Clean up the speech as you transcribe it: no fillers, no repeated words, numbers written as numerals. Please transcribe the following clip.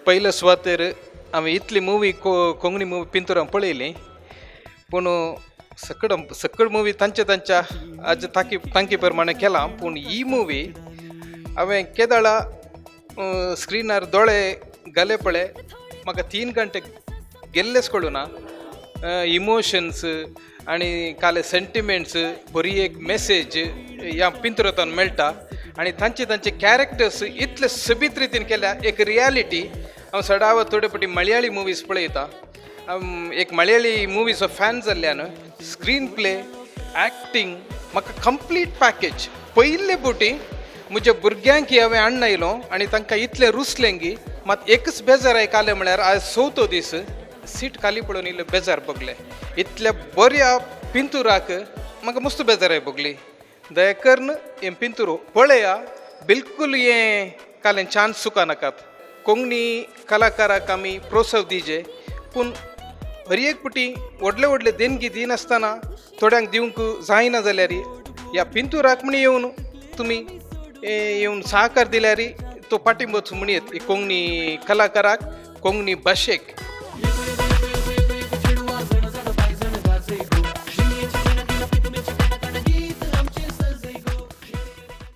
पहिलं स्वातेर हांवें इतली movie Konkani movie पिंतुरां पळयली पूण सकड मुवी तांच्या आज तांकी प्रमाणे केला पूण ही मुवी हांवें केदाळा स्क्रिनार दोळे घाले पळय म्हाका 3 घंटे गेल्लेच कळुना. इमोशन्स आनी काले सेंटिमेंट्स बरी एक मेसेज ह्या पिंतुरांतून मेळटा आनी तांचे कॅरेक्टर्स इतले सोबीत रितीन केल्या एक रियालिटी. हांव सडाव थोडे फावटी मलयाळी मुवीज पळयता. एक मलयाळी मुवीचो फॅन जाल्ल्यान स्क्रीन प्ले एक्टींग म्हाका कंप्लीट पॅकेज. पयले फावटी म्हज्या भुरग्यांक हांवें हाडून आयलो आनी तांकां इतलें रुसलें की मात एकच बेजार आयकलें म्हळ्यार आज 4थो दीस सीट खाली पडून इल्लें बेजार बगलें. इतल्या बऱ्या पिंतुराक म्हाका मस्त बेजाराय बगली. दया करून हें पिंतूर पळया. बिलकूल हें कालें चान्स चुका नाकात. कोंकणी कलाकाराक आमी प्रोत्साव दिजे पूण बरी एक पुटी व्हडले देणगी दिनासतना थोड्यांक दिवंक जायना जाल्यार ह्या पिंतुराक म्हण येवन तुमी येवन सहकार दिल्यार तो पाठिंबो म्हणयत कोंकणी कलाकाराक कोंकणी भाशेक